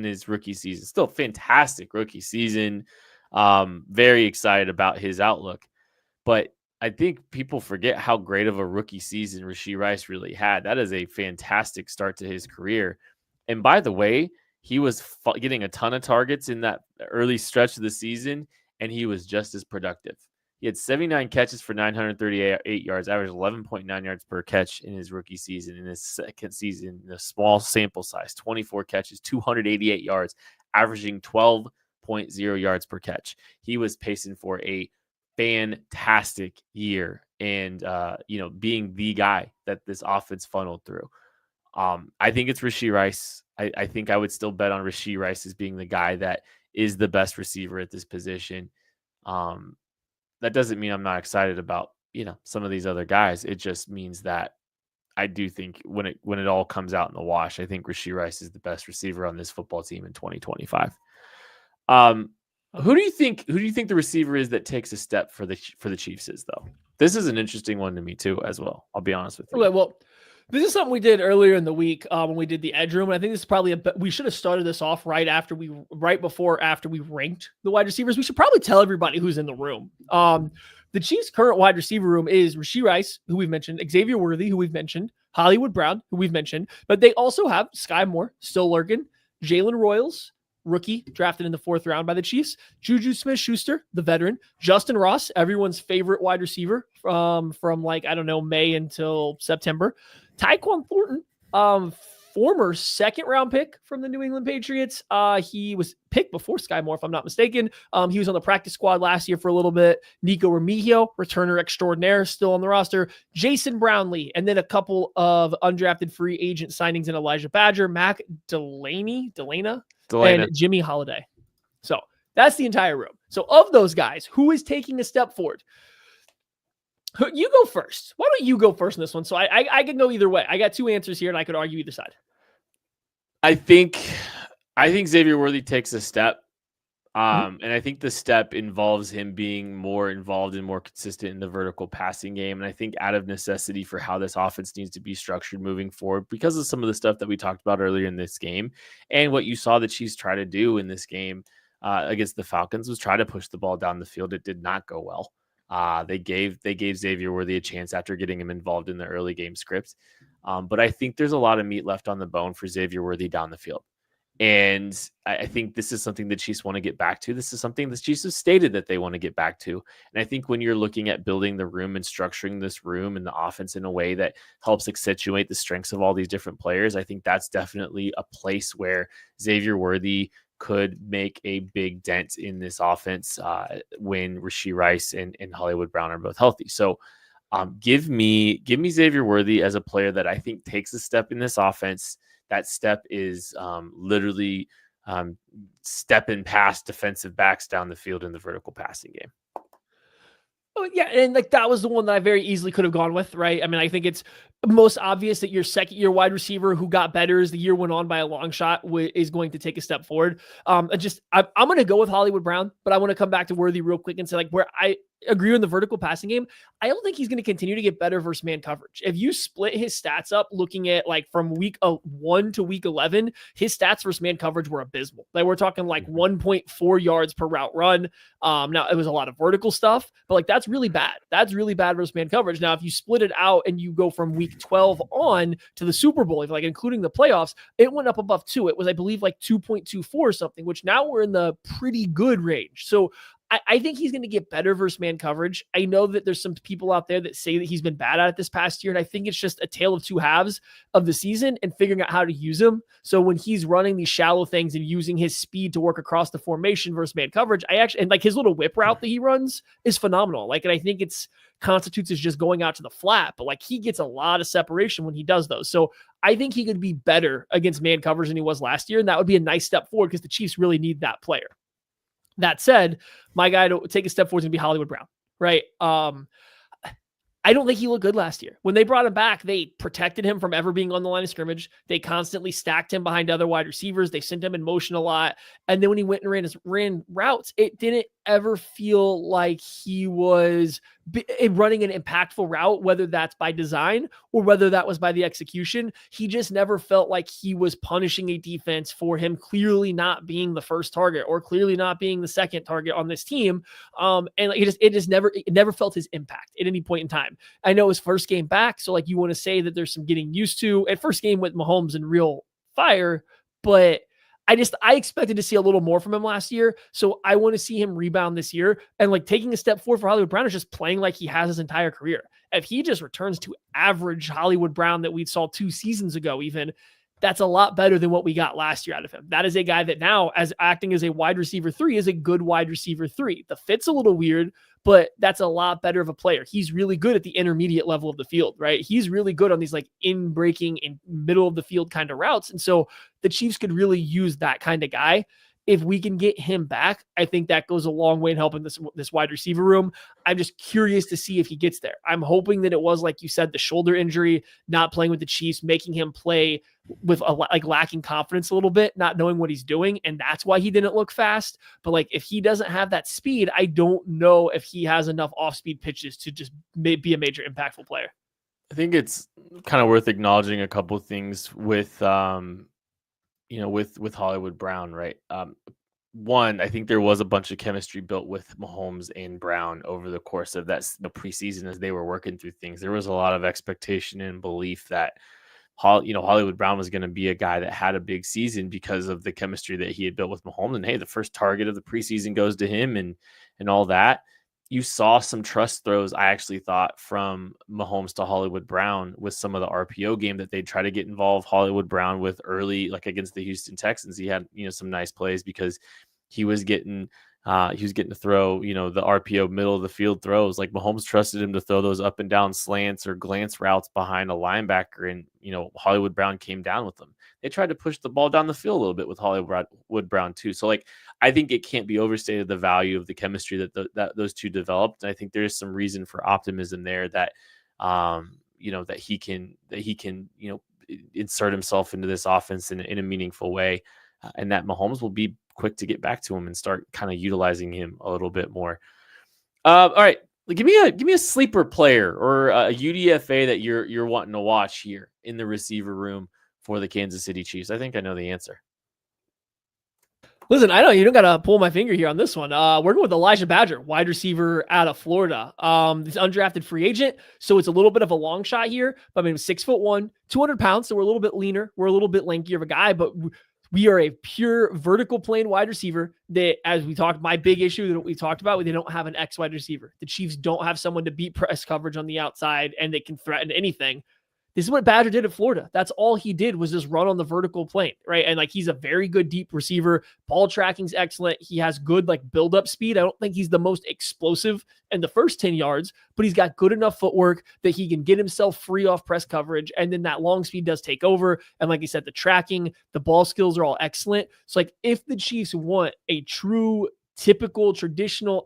his rookie season. Still fantastic rookie season. Very excited about his outlook. But I think people forget how great of a rookie season Rashee Rice really had. That is a fantastic start to his career. And by the way, he was getting a ton of targets in that early stretch of the season, and he was just as productive. He had 79 catches for 938 yards, averaged 11.9 yards per catch in his rookie season. In his second season, in a small sample size, 24 catches, 288 yards, averaging 12.0 yards per catch. He was pacing for a fantastic year and, being the guy that this offense funneled through. I think it's Rashee Rice. I think I would still bet on Rashee Rice as being the guy that is the best receiver at this position. That doesn't mean I'm not excited about, some of these other guys. It just means that I do think when it all comes out in the wash, I think Rashee Rice is the best receiver on this football team in 2025. Who do you think the receiver is that takes a step for the Chiefs is, though? This is an interesting one to me too, as well. I'll be honest with you. Okay, well, this is something we did earlier in the week when we did the edge room. And I think this is probably we should have started this off after we ranked the wide receivers. We should probably tell everybody who's in the room. The Chiefs' current wide receiver room is Rashee Rice, who we've mentioned, Xavier Worthy, who we've mentioned, Hollywood Brown, who we've mentioned, but they also have Sky Moore still lurking, Jalen Royals, rookie drafted in the 4th round by the Chiefs, Juju Smith-Schuster, the veteran, Justin Ross, everyone's favorite wide receiver from May until September, Tyquan Thornton, former 2nd round pick from the New England Patriots. He was picked before Sky Moore, if I'm not mistaken. He was on the practice squad last year for a little bit. Nico Remigio, returner extraordinaire, still on the roster. Jason Brownlee, and then a couple of undrafted free agent signings in Elijah Badger, Mac Delana, and Jimmy Holiday. So that's the entire room. So of those guys, who is taking a step forward? You go first. Why don't you go first in this one? So I can go either way. I got 2 answers here, and I could argue either side. I think Xavier Worthy takes a step. And I think the step involves him being more involved and more consistent in the vertical passing game. And I think out of necessity for how this offense needs to be structured moving forward, because of some of the stuff that we talked about earlier in this game and what you saw the Chiefs try to do in this game against the Falcons was try to push the ball down the field. It did not go well. They gave Xavier Worthy a chance after getting him involved in the early game script. But I think there's a lot of meat left on the bone for Xavier Worthy down the field. And I think this is something the Chiefs want to get back to. This is something the Chiefs have stated that they want to get back to. And I think when you're looking at building the room and structuring this room and the offense in a way that helps accentuate the strengths of all these different players, I think that's definitely a place where Xavier Worthy could make a big dent in this offense when Rashee Rice and Hollywood Brown are both healthy. So give me Xavier Worthy as a player that I think takes a step in this offense. That step is literally stepping past defensive backs down the field in the vertical passing game. Oh, yeah, and that was the one that I very easily could have gone with, right? I mean, I think it's most obvious that your second-year wide receiver who got better as the year went on by a long shot is going to take a step forward. I'm going to go with Hollywood Brown, but I want to come back to Worthy real quick and say, where I agree on the vertical passing game, I don't think he's going to continue to get better versus man coverage. If you split his stats up looking at from week 1 to week 11, his stats versus man coverage were abysmal. We're talking 1.4 yards per route run. Now it was a lot of vertical stuff, but that's really bad. That's really bad versus man coverage. Now, if you split it out and you go from week 12 on to the Super Bowl, including the playoffs, it went up above 2. It was, I believe, 2.24 or something, which now we're in the pretty good range. So I think he's going to get better versus man coverage. I know that there's some people out there that say that he's been bad at it this past year, and I think it's just a tale of two halves of the season and figuring out how to use him. So when he's running these shallow things and using his speed to work across the formation versus man coverage, and like his little whip route that he runs is phenomenal. Like, and I think it's constitutes as just going out to the flat, but like he gets a lot of separation when he does those. So I think he could be better against man coverage than he was last year, and that would be a nice step forward because the Chiefs really need that player. That said, my guy to take a step forward is going to be Hollywood Brown, right? I don't think he looked good last year. When they brought him back, they protected him from ever being on the line of scrimmage. They constantly stacked him behind other wide receivers. They sent him in motion a lot. And then when he went and ran routes, it didn't ever feel like he was running an impactful route, whether that's by design or whether that was by the execution. He just never felt like he was punishing a defense for him clearly not being the first target or clearly not being the second target on this team. And it never felt his impact at any point in time. I know his first game back, so like you want to say that there's some getting used to at first game with Mahomes and real fire, but I expected to see a little more from him last year. So I want to see him rebound this year. And like taking a step forward for Hollywood Brown is just playing like he has his entire career. If he just returns to average Hollywood Brown that we saw 2 seasons ago, even, that's a lot better than what we got last year out of him. That is a guy that now, as acting as a wide receiver 3, is a good wide receiver 3. The fit's a little weird, but that's a lot better of a player. He's really good at the intermediate level of the field, right? He's really good on these like in breaking in middle of the field kind of routes. And so the Chiefs could really use that kind of guy. If we can get him back, I think that goes a long way in helping this wide receiver room. I'm just curious to see if he gets there. I'm hoping that it was, like you said, the shoulder injury, not playing with the Chiefs, making him play with lacking confidence a little bit, not knowing what he's doing. And that's why he didn't look fast. But like, if he doesn't have that speed, I don't know if he has enough off-speed pitches to just be a major impactful player. I think it's kind of worth acknowledging a couple of things with Hollywood Brown, right? One, I think there was a bunch of chemistry built with Mahomes and Brown over the course of the preseason as they were working through things. There was a lot of expectation and belief that Hollywood Brown was going to be a guy that had a big season because of the chemistry that he had built with Mahomes. And hey, the first target of the preseason goes to him and all that. You saw some trust throws, I actually thought, from Mahomes to Hollywood Brown with some of the RPO game that they'd try to get involved Hollywood Brown with early, like against the Houston Texans. He had, some nice plays because he was getting to throw, the RPO middle of the field throws. Like Mahomes trusted him to throw those up and down slants or glance routes behind a linebacker. And, Hollywood Brown came down with them. They tried to push the ball down the field a little bit with Hollywood Brown too. So like, I think it can't be overstated the value of the chemistry that those two developed. And I think there's some reason for optimism there that, that he can, insert himself into this offense in a meaningful way. And that Mahomes will be quick to get back to him and start kind of utilizing him a little bit more. All right. Give me a sleeper player or a UDFA that you're wanting to watch here in the receiver room for the Kansas City Chiefs. I think I know the answer. Listen, I know you don't got to pull my finger here on this one. We're going with Elijah Badger, wide receiver out of Florida. This undrafted free agent, so it's a little bit of a long shot here. But I mean, 6'1", 200 pounds, so we're a little bit leaner. We're a little bit lankier of a guy, but we are a pure vertical plane wide receiver that, as we talked, my big issue that we talked about, they don't have an X wide receiver. The Chiefs don't have someone to beat press coverage on the outside and they can threaten anything. This is what Badger did at Florida. That's all he did was just run on the vertical plane, right? And like, he's a very good deep receiver. Ball tracking's excellent. He has good like build-up speed. I don't think he's the most explosive in the first 10 yards, but he's got good enough footwork that he can get himself free off press coverage. And then that long speed does take over. And like you said, the tracking, the ball skills are all excellent. So like, if the Chiefs want a true, typical, traditional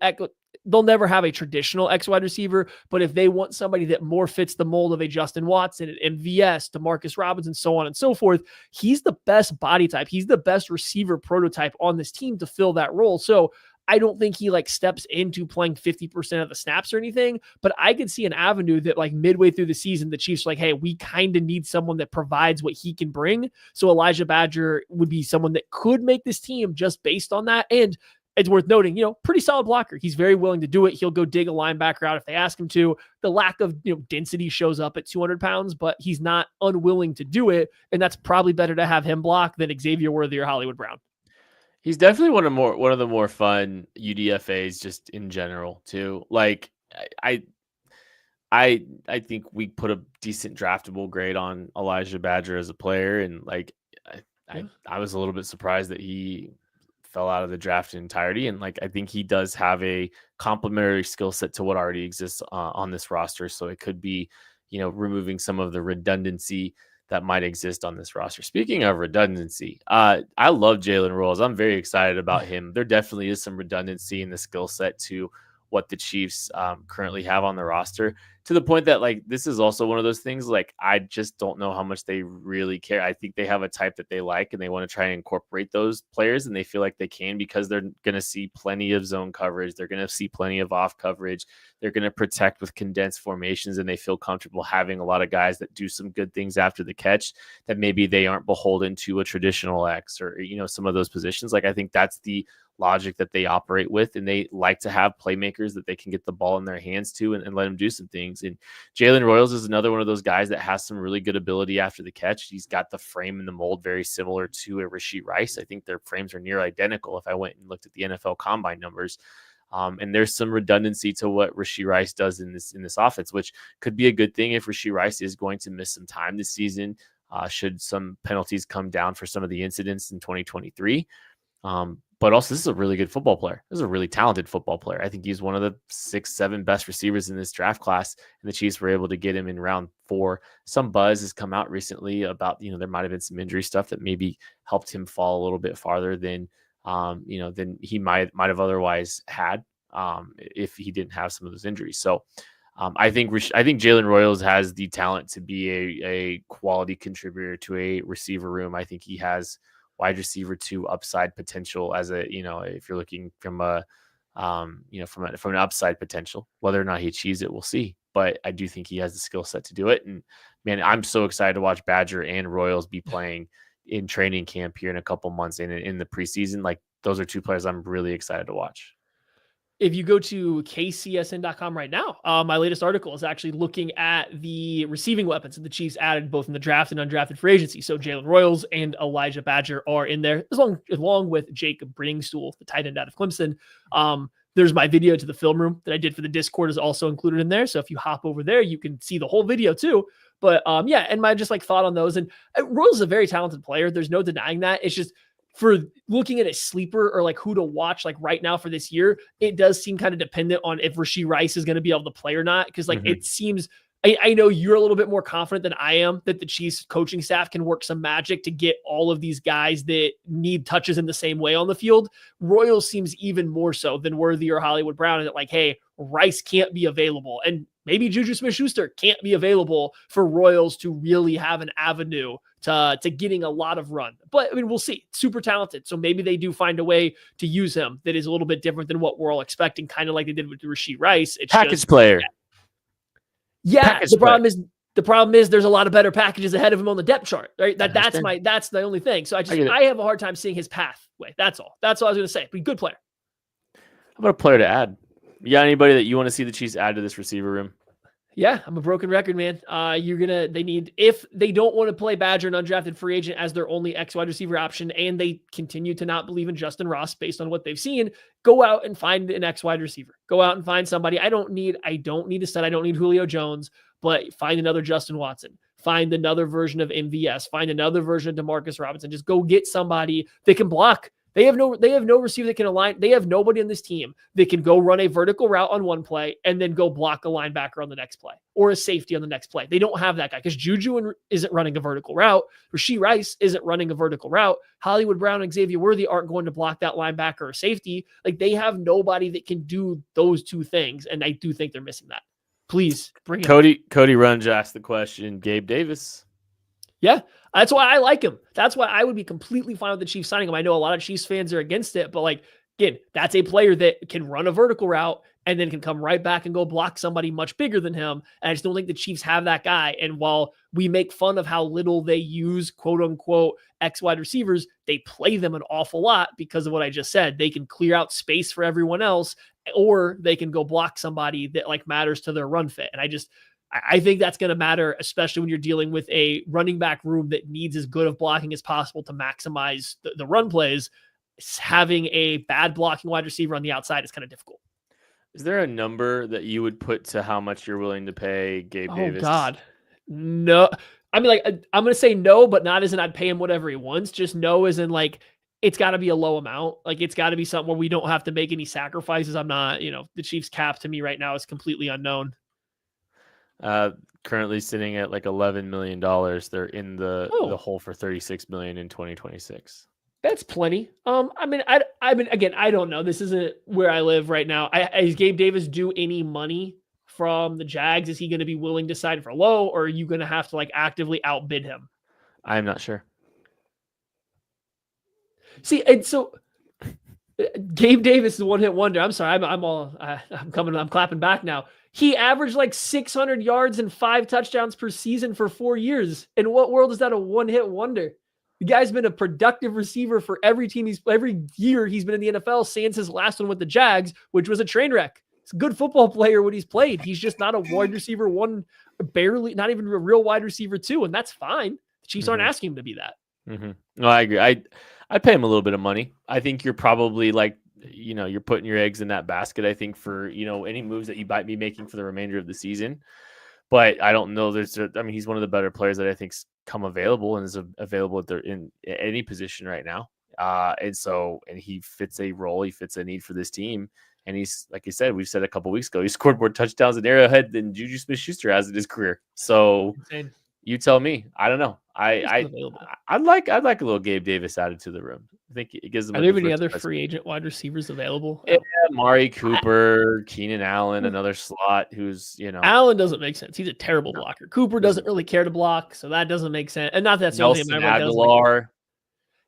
they'll never have a traditional X wide receiver, but if they want somebody that more fits the mold of a Justin Watson and MVS, DeMarcus Robinson, so on and so forth, he's the best body type. He's the best receiver prototype on this team to fill that role. So I don't think he like steps into playing 50% of the snaps or anything, but I could see an avenue that like midway through the season, the Chiefs are like, hey, we kind of need someone that provides what he can bring. So Elijah Badger would be someone that could make this team just based on that. And it's worth noting, pretty solid blocker. He's very willing to do it. He'll go dig a linebacker out if they ask him to. The lack of density shows up at 200 pounds, but he's not unwilling to do it. And that's probably better to have him block than Xavier Worthy or Hollywood Brown. He's definitely one of the more fun UDFAs just in general too. Like I I think we put a decent draftable grade on Elijah Badger as a player, and like I was a little bit surprised that he fell out of the draft in entirety. And like I think he does have a complementary skill set to what already exists on this roster, so it could be, removing some of the redundancy that might exist on this roster. Speaking of redundancy, I love Jalen Rolls. I'm very excited about him. There definitely is some redundancy in the skill set to what the Chiefs currently have on the roster, to the point that like this is also one of those things, like I just don't know how much they really care. I think they have a type that they like and they want to try and incorporate those players, and they feel like they can because they're going to see plenty of zone coverage. They're going to see plenty of off coverage. They're going to protect with condensed formations, and they feel comfortable having a lot of guys that do some good things after the catch that maybe they aren't beholden to a traditional X or, some of those positions. Like I think that's the logic that they operate with, and they like to have playmakers that they can get the ball in their hands to and let them do some things. And Jalen Royals is another one of those guys that has some really good ability after the catch. He's got the frame and the mold very similar to a Rashee Rice. I think their frames are near identical if I went and looked at the NFL Combine numbers. And there's some redundancy to what Rashee Rice does in this offense, which could be a good thing if Rashee Rice is going to miss some time this season, should some penalties come down for some of the incidents in 2023. But also, this is a really good football player. This is a really talented football player. I think he's one of the 6-7 best receivers in this draft class, and the Chiefs were able to get him in round 4. Some buzz has come out recently about, there might have been some injury stuff that maybe helped him fall a little bit farther than he might have otherwise had if he didn't have some of those injuries. So I think Jalen Royals has the talent to be a quality contributor to a receiver room. I think he has wide receiver 2 upside potential as if you're looking from from an upside potential. Whether or not he achieves it, we'll see. But I do think he has the skill set to do it. And man, I'm so excited to watch Badger and Royals be playing in training camp here in a couple months and in the preseason. Like those are 2 players I'm really excited to watch. If you go to kcsn.com right now, my latest article is actually looking at the receiving weapons that the Chiefs added both in the draft and undrafted free agency. So Jalen Royals and Elijah Badger are in there, along with Jacob Briningstool, the tight end out of Clemson. There's my video to the film room that I did for the Discord is also included in there. So if you hop over there, you can see the whole video too. But and my just thought on those. And Royals is a very talented player. There's no denying that. It's just, for looking at a sleeper or who to watch right now for this year, it does seem kind of dependent on if Rashee Rice is going to be able to play or not. Because it seems, I know you're a little bit more confident than I am that the Chiefs coaching staff can work some magic to get all of these guys that need touches in the same way on the field. Royals seems even more so than Worthy or Hollywood Brown, and that hey, Rice can't be available, and maybe Juju Smith-Schuster can't be available for Royals to really have an avenue to getting a lot of run. But I mean, we'll see. Super talented. So maybe they do find a way to use him that is a little bit different than what we're all expecting, kind of like they did with Rashee Rice. It's package player. Yeah. The problem is there's a lot of better packages ahead of him on the depth chart, right? That's the only thing. So I have a hard time seeing his pathway. That's all. That's all I was going to say. But good player. How about a player to add? You got anybody that you want to see the Chiefs add to this receiver room? Yeah, I'm a broken record, man. If they don't want to play Badger, an undrafted free agent, as their only X wide receiver option, and they continue to not believe in Justin Ross based on what they've seen, go out and find an X wide receiver. Go out and find somebody. I don't need a stud. I don't need Julio Jones, but find another Justin Watson. Find another version of MVS. Find another version of DeMarcus Robinson. Just go get somebody that can block. They have no receiver that can align. They have nobody in this team that can go run a vertical route on one play and then go block a linebacker on the next play or a safety on the next play. They don't have that guy because Juju isn't running a vertical route. Rashee Rice isn't running a vertical route. Hollywood Brown and Xavier Worthy aren't going to block that linebacker or safety. They have nobody that can do those 2 things, and I do think they're missing that. Please bring it. Cody Runge asked the question. Gabe Davis. Yeah, that's why I like him. That's why I would be completely fine with the Chiefs signing him. I know a lot of Chiefs fans are against it, but again, that's a player that can run a vertical route and then can come right back and go block somebody much bigger than him. And I just don't think the Chiefs have that guy. And while we make fun of how little they use quote unquote X wide receivers, they play them an awful lot because of what I just said. They can clear out space for everyone else, or they can go block somebody that matters to their run fit. And I think that's going to matter, especially when you're dealing with a running back room that needs as good of blocking as possible to maximize the run plays. having a bad blocking wide receiver on the outside is kind of difficult. Is there a number that you would put to how much you're willing to pay Gabe Davis? Oh God, no. I mean, like, I'm going to say no, but not as in I'd pay him whatever he wants. Just no as in, like, it's got to be a low amount. Like, it's got to be something where we don't have to make any sacrifices. I'm not, the Chiefs cap to me right now is completely unknown. Currently sitting at like $11 million. They're in the hole for $36 million in 2026. That's plenty. I mean, again, I don't know. This isn't where I live right now. Is Gabe Davis due any money from the Jags? Is he going to be willing to sign for low, or are you going to have to like actively outbid him? I'm not sure. See, and so Gabe Davis is a one-hit wonder. I'm sorry, I'm clapping back now. He averaged like 600 yards and 5 touchdowns per season for 4 years. In what world is that a one-hit wonder? The guy's been a productive receiver for every year he's been in the NFL since his last one with the Jags, which was a train wreck. He's a good football player when he's played. He's just not a wide receiver one, barely, not even a real wide receiver two, and that's fine. The Chiefs aren't asking him to be that. No, I agree. I'd pay him a little bit of money. I think you're probably like, you're putting your eggs in that basket, I think, for, any moves that you might be making for the remainder of the season. But I don't know. He's one of the better players that I think's come available and is available in any position right now. And he fits a role. He fits a need for this team. And he's, like you said, we've said a couple weeks ago, he scored more touchdowns in Arrowhead than Juju Smith-Schuster has in his career. So insane. You tell me. I don't know. I'd like a little Gabe Davis added to the room. I think it gives them. Are there any other free agent wide receivers available? Yeah, Mari Cooper, Keenan Allen, another slot who's, Allen doesn't make sense. He's a terrible blocker. Cooper doesn't really care to block, so that doesn't make sense. And not that that's the only thing everyone does.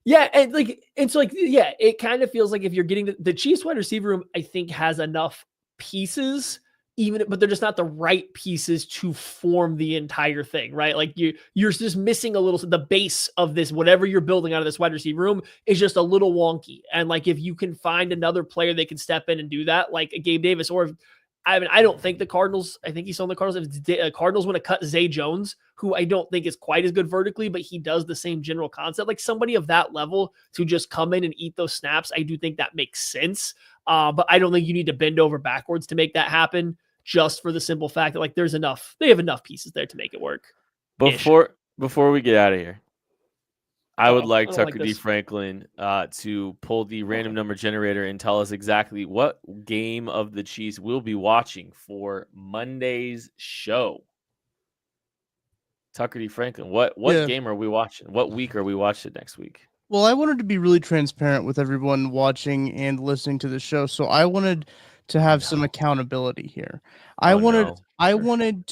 Yeah, it kind of feels like if you're getting the Chiefs wide receiver room, I think has enough pieces, but they're just not the right pieces to form the entire thing, right? Like you're just missing a little. The base of this, whatever you're building out of this wide receiver room, is just a little wonky. And like if you can find another player that can step in and do that, like a Gabe Davis, or I don't think the Cardinals. I think he's on the Cardinals. If the Cardinals want to cut Zay Jones, who I don't think is quite as good vertically, but he does the same general concept. Like somebody of that level to just come in and eat those snaps, I do think that makes sense. But I don't think you need to bend over backwards to make that happen. Just for the simple fact that like they have enough pieces there to make it work. Before we get out of here, I would like Tucker D. Franklin to pull the random number generator and tell us exactly what game of the Chiefs we'll be watching for Monday's show. Tucker D. Franklin, what game are we watching? What week are we watching next week? Well, I wanted to be really transparent with everyone watching and listening to the show, so I wanted to have some accountability here. I wanted everyone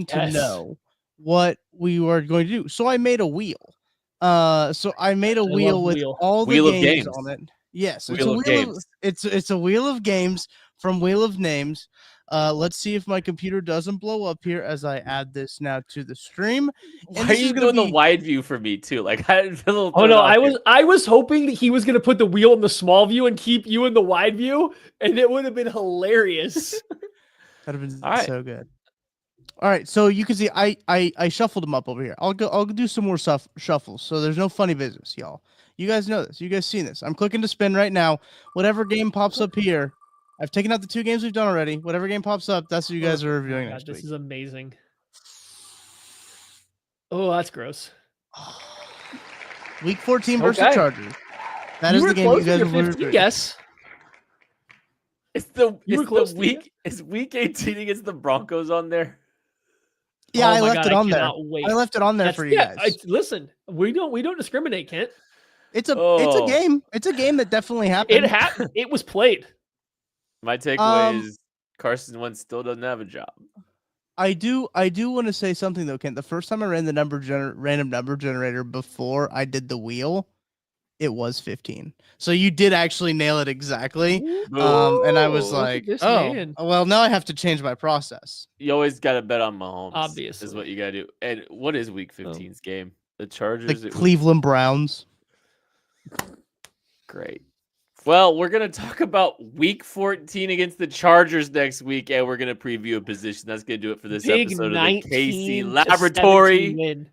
to know what we were going to do. So I made a wheel. So I made a wheel with all the games on it. Yes, it's a wheel of games from Wheel of Names. Let's see if my computer doesn't blow up here as I add this now to the stream. Why are you doing the wide view for me too? Like I was hoping that he was going to put the wheel in the small view and keep you in the wide view, and it would have been hilarious. That'd have been so good. All right, so you can see I shuffled them up over here. I'll do some more shuffles. So there's no funny business, y'all. You guys know this. You guys seen this. I'm clicking to spin right now. Whatever game pops up here. I've taken out the 2 games we've done already. Whatever game pops up, that's what you guys are reviewing next week. This is amazing. Oh, that's gross. Week 14 versus the Chargers. That is the game you guys were reviewing. Yes. Is week 18 against the Broncos on there? Yeah, I left it on there. I left it on there for you guys. Listen, we don't discriminate, Kent. It's a game. It's a game that definitely happened. It happened. It was played. My takeaway is Carson Wentz still doesn't have a job. I do want to say something though, Kent. The first time I ran the random number generator before I did the wheel, it was 15. So you did actually nail it exactly. And I was like, well, now I have to change my process. You always got to bet on Mahomes. Obviously. Is what you got to do. And what is week 15's game? The Chargers? The Cleveland Browns. Great. Well, we're going to talk about week 14 against the Chargers next week, and we're going to preview a position. That's going to do it for this episode of the KC Laboratory.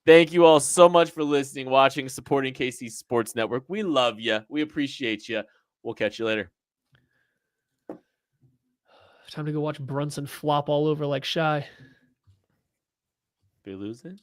Thank you all so much for listening, watching, supporting KC Sports Network. We love you. We appreciate you. We'll catch you later. Time to go watch Brunson flop all over like Shy. They lose it?